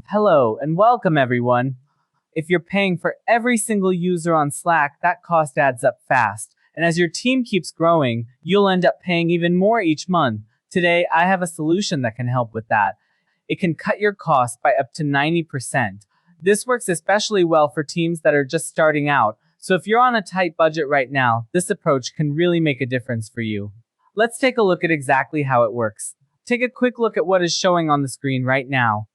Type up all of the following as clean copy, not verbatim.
Hello and welcome everyone. If you're paying for every single user on Slack, that cost adds up fast. And as your team keeps growing, you'll end up paying even more each month. Today, I have a solution that can help with that. It can cut your cost by up to 90%. This works especially well for teams that are just starting out. So if you're on a tight budget right now, this approach can really make a difference for you. Let's take a look at exactly how it works. Take a quick look at what is showing on the screen right now.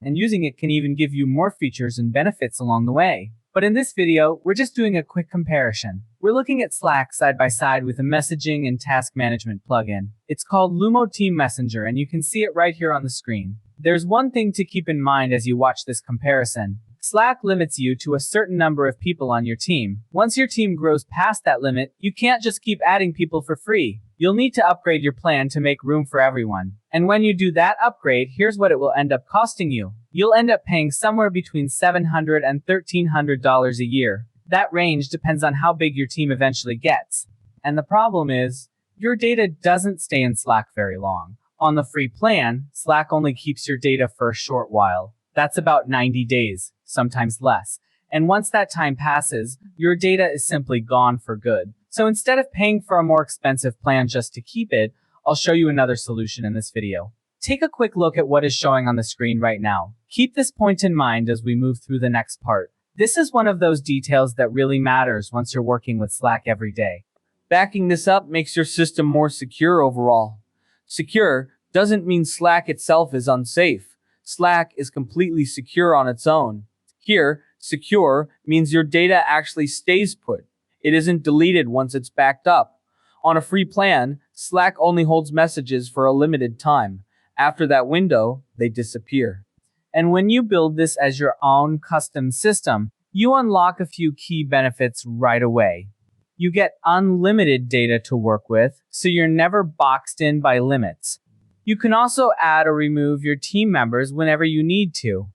And using it can even give you more features and benefits along the way. But in this video, we're just doing a quick comparison. We're looking at Slack side by side with a messaging and task management plugin. It's called Lumo Team Messenger, and you can see it right here on the screen. There's one thing to keep in mind as you watch this comparison. Slack limits you to a certain number of people on your team. Once your team grows past that limit, you can't just keep adding people for free. You'll need to upgrade your plan to make room for everyone. And when you do that upgrade, here's what it will end up costing you. You'll end up paying somewhere between $700 and $1,300 a year. That range depends on how big your team eventually gets. And the problem is, your data doesn't stay in Slack very long. On the free plan, Slack only keeps your data for a short while. That's about 90 days, sometimes less. And once that time passes, your data is simply gone for good. So instead of paying for a more expensive plan just to keep it, I'll show you another solution in this video. Take a quick look at what is showing on the screen right now. Keep this point in mind as we move through the next part. This is one of those details that really matters once you're working with Slack every day. Backing this up makes your system more secure overall. Secure doesn't mean Slack itself is unsafe. Slack is completely secure on its own. Here, secure means your data actually stays put. It isn't deleted once it's backed up. On a free plan, Slack only holds messages for a limited time. After that window, they disappear. And when you build this as your own custom system, you unlock a few key benefits right away. You get unlimited data to work with, so you're never boxed in by limits. You can also add or remove your team members whenever you need to.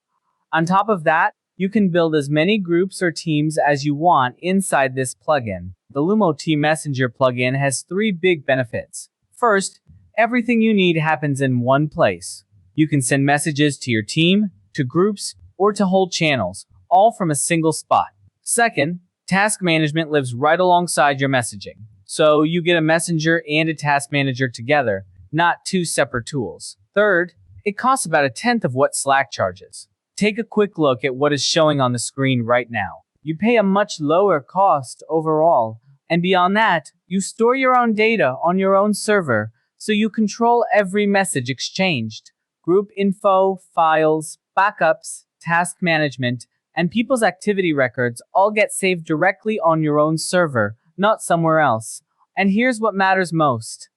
On top of that, you can build as many groups or teams as you want inside this plugin. The Lumo Team Messenger plugin has 3 big benefits. First, everything you need happens in one place. You can send messages to your team, to groups, or to whole channels, all from a single spot. Second, task management lives right alongside your messaging. So you get a messenger and a task manager together, not 2 separate tools. Third, it costs about 1/10 of what Slack charges. Take a quick look at what is showing on the screen right now. You pay a much lower cost overall. And beyond that, you store your own data on your own server, so you control every message exchanged. Group info, files, backups, task management, and people's activity records all get saved directly on your own server, not somewhere else. And here's what matters most.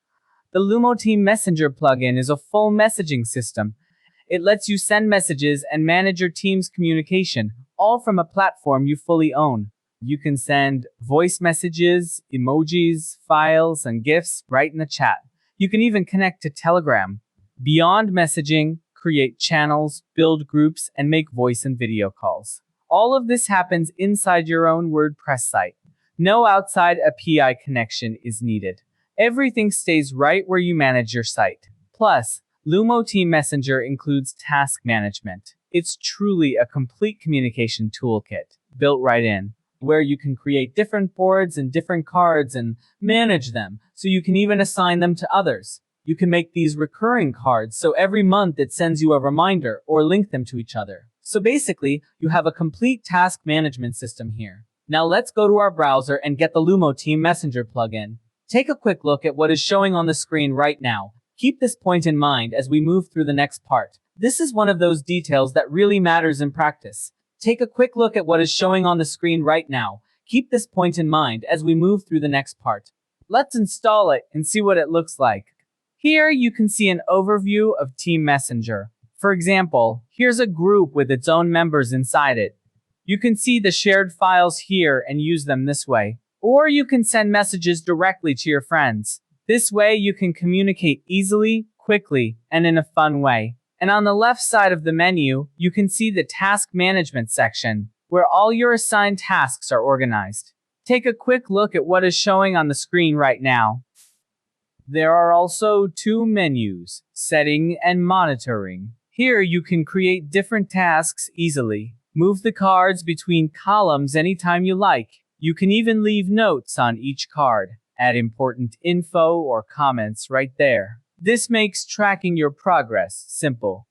The Lumo Team Messenger plugin is a full messaging system. It lets you send messages and manage your team's communication, all from a platform you fully own. You can send voice messages, emojis, files, and GIFs right in the chat. You can even connect to Telegram. Beyond messaging, create channels, build groups, and make voice and video calls. All of this happens inside your own WordPress site. No outside API connection is needed. Everything stays right where you manage your site. Plus, Lumo Team Messenger includes task management. It's truly a complete communication toolkit, built right in, where you can create different boards and different cards and manage them, so you can even assign them to others. You can make these recurring cards, so every month it sends you a reminder or link them to each other. So basically, you have a complete task management system here. Now let's go to our browser and get the Lumo Team Messenger plugin. Take a quick look at what is showing on the screen right now. Keep this point in mind as we move through the next part. This is one of those details that really matters in practice. Take a quick look at what is showing on the screen right now. Keep this point in mind as we move through the next part. Let's install it and see what it looks like. Here you can see an overview of Team Messenger. For example, here's a group with its own members inside it. You can see the shared files here and use them this way. Or you can send messages directly to your friends. This way you can communicate easily, quickly, and in a fun way. And on the left side of the menu, you can see the task management section, where all your assigned tasks are organized. Take a quick look at what is showing on the screen right now. There are also 2 menus, setting and monitoring. Here you can create different tasks easily. Move the cards between columns anytime you like. You can even leave notes on each card. Add important info or comments right there. This makes tracking your progress simple.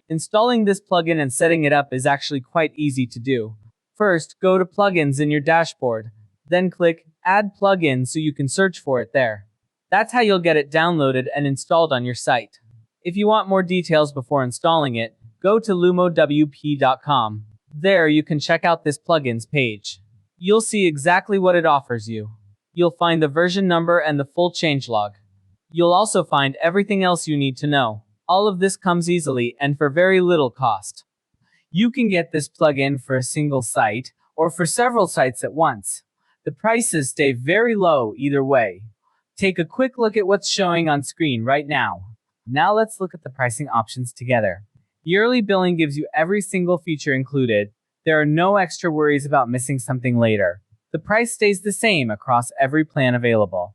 Installing this plugin and setting it up is actually quite easy to do. First, go to Plugins in your dashboard. Then click Add Plugin so you can search for it there. That's how you'll get it downloaded and installed on your site. If you want more details before installing it, go to lumowp.com. There you can check out this plugins page. You'll see exactly what it offers you. You'll find the version number and the full changelog. You'll also find everything else you need to know. All of this comes easily and for very little cost. You can get this plugin for a single site or for several sites at once. The prices stay very low either way. Take a quick look at what's showing on screen right now. Now let's look at the pricing options together. Yearly billing gives you every single feature included. There are no extra worries about missing something later. The price stays the same across every plan available.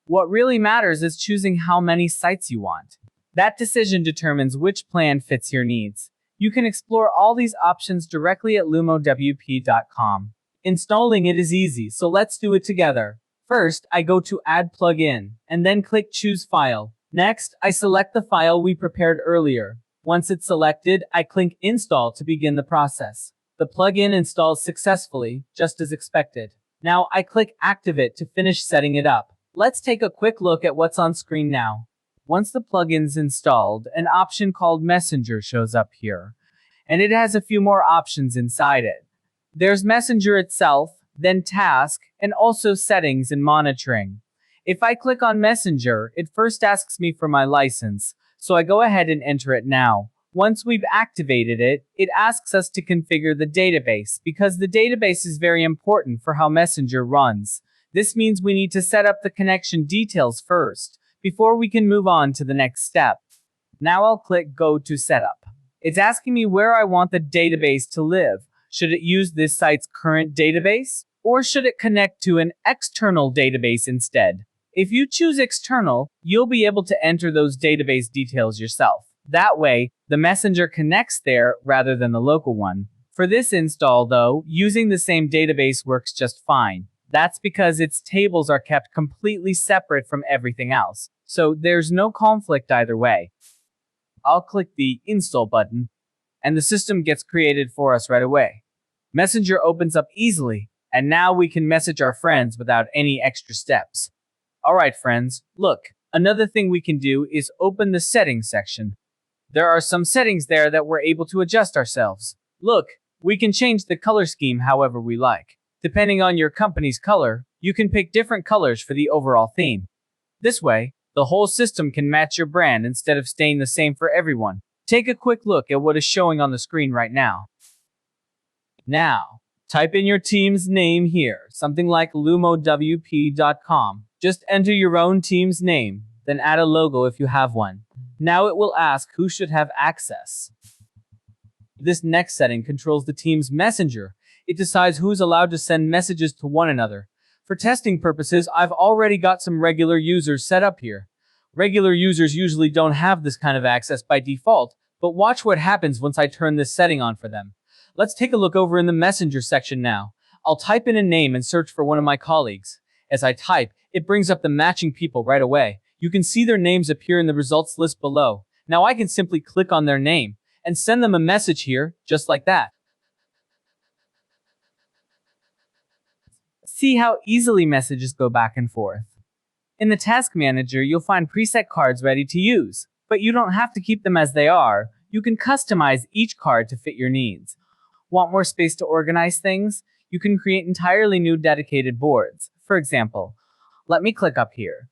What really matters is choosing how many sites you want. That decision determines which plan fits your needs. You can explore all these options directly at lumowp.com. Installing it is easy, so let's do it together. First, I go to Add Plugin, and then click Choose File. Next, I select the file we prepared earlier. Once it's selected, I click Install to begin the process. The plugin installs successfully, just as expected. Now I click Activate to finish setting it up. Let's take a quick look at what's on screen now. Once the plugin's installed, an option called Messenger shows up here, and it has a few more options inside it. There's Messenger itself, then Task, and also Settings and Monitoring. If I click on Messenger, it first asks me for my license, so I go ahead and enter it now. Once we've activated it, it asks us to configure the database, because the database is very important for how Messenger runs. This means we need to set up the connection details first, before we can move on to the next step. Now I'll click Go to Setup. It's asking me where I want the database to live. Should it use this site's current database? Or should it connect to an external database instead? If you choose external, you'll be able to enter those database details yourself. That way, the Messenger connects there rather than the local one. For this install though, using the same database works just fine. That's because its tables are kept completely separate from everything else, so there's no conflict either way. I'll click the Install button, and the system gets created for us right away. Messenger opens up easily, and now we can message our friends without any extra steps. Alright friends, look, another thing we can do is open the settings section. There are some settings there that we're able to adjust ourselves. Look, we can change the color scheme however we like. Depending on your company's color, you can pick different colors for the overall theme. This way, the whole system can match your brand instead of staying the same for everyone. Take a quick look at what is showing on the screen right now. Now, type in your team's name here, something like lumowp.com. Just enter your own team's name, then add a logo if you have one. Now it will ask who should have access. This next setting controls the team's messenger. It decides who's allowed to send messages to one another. For testing purposes, I've already got some regular users set up here. Regular users usually don't have this kind of access by default, but watch what happens once I turn this setting on for them. Let's take a look over in the Messenger section now. I'll type in a name and search for one of my colleagues. As I type, it brings up the matching people right away. You can see their names appear in the results list below. Now I can simply click on their name and send them a message here, just like that. See how easily messages go back and forth. In the Task Manager, you'll find preset cards ready to use, but you don't have to keep them as they are. You can customize each card to fit your needs. Want more space to organize things? You can create entirely new dedicated boards. For example, let me click up here.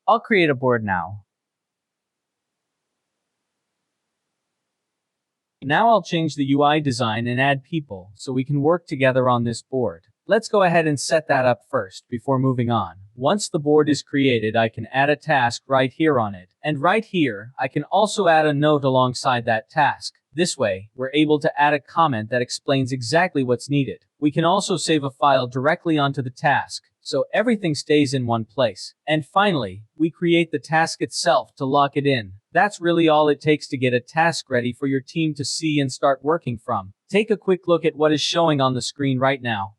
I'll create a board now. Now I'll change the UI design and add people so we can work together on this board. Let's go ahead and set that up first before moving on. Once the board is created, I can add a task right here on it. And right here, I can also add a note alongside that task. This way, we're able to add a comment that explains exactly what's needed. We can also save a file directly onto the task, so everything stays in one place. And finally, we create the task itself to lock it in. That's really all it takes to get a task ready for your team to see and start working from. Take a quick look at what is showing on the screen right now.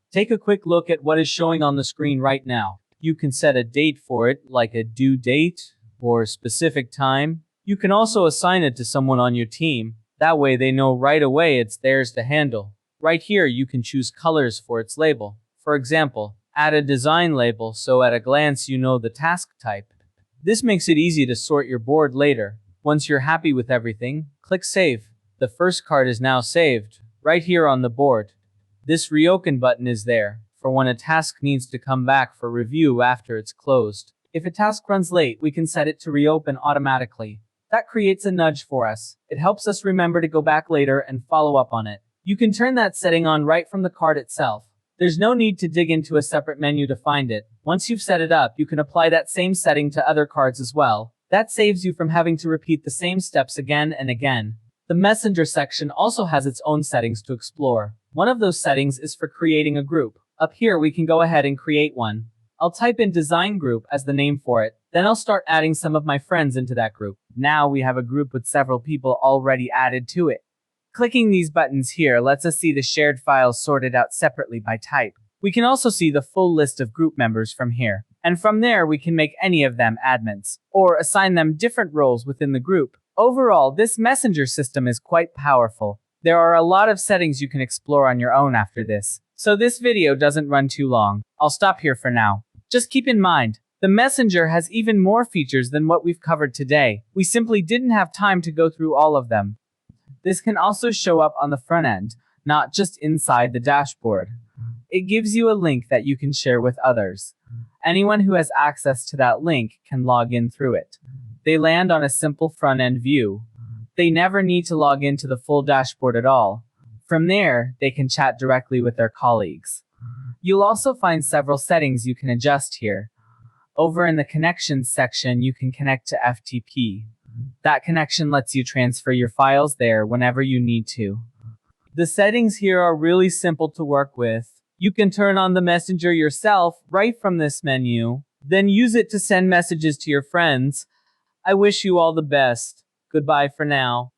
You can set a date for it, like a due date or a specific time. You can also assign it to someone on your team. That way they know right away it's theirs to handle. Right here, you can choose colors for its label. For example, add a design label so at a glance you know the task type. This makes it easy to sort your board later. Once you're happy with everything, click Save. The first card is now saved, right here on the board. This Reopen button is there for when a task needs to come back for review after it's closed. If a task runs late, we can set it to reopen automatically. That creates a nudge for us. It helps us remember to go back later and follow up on it. You can turn that setting on right from the card itself. There's no need to dig into a separate menu to find it. Once you've set it up, you can apply that same setting to other cards as well. That saves you from having to repeat the same steps again and again. The Messenger section also has its own settings to explore. One of those settings is for creating a group. Up here, we can go ahead and create one. I'll type in Design Group as the name for it. Then I'll start adding some of my friends into that group. Now we have a group with several people already added to it. Clicking these buttons here lets us see the shared files sorted out separately by type. We can also see the full list of group members from here. And from there, we can make any of them admins, or assign them different roles within the group. Overall, this messenger system is quite powerful. There are a lot of settings you can explore on your own after this. So this video doesn't run too long. I'll stop here for now. Just keep in mind, the Messenger has even more features than what we've covered today. We simply didn't have time to go through all of them. This can also show up on the front end, not just inside the dashboard. It gives you a link that you can share with others. Anyone who has access to that link can log in through it. They land on a simple front-end view. They never need to log into the full dashboard at all. From there, they can chat directly with their colleagues. You'll also find several settings you can adjust here. Over in the Connections section, you can connect to FTP. That connection lets you transfer your files there whenever you need to. The settings here are really simple to work with. You can turn on the Messenger yourself right from this menu, then use it to send messages to your friends. I wish you all the best. Goodbye for now.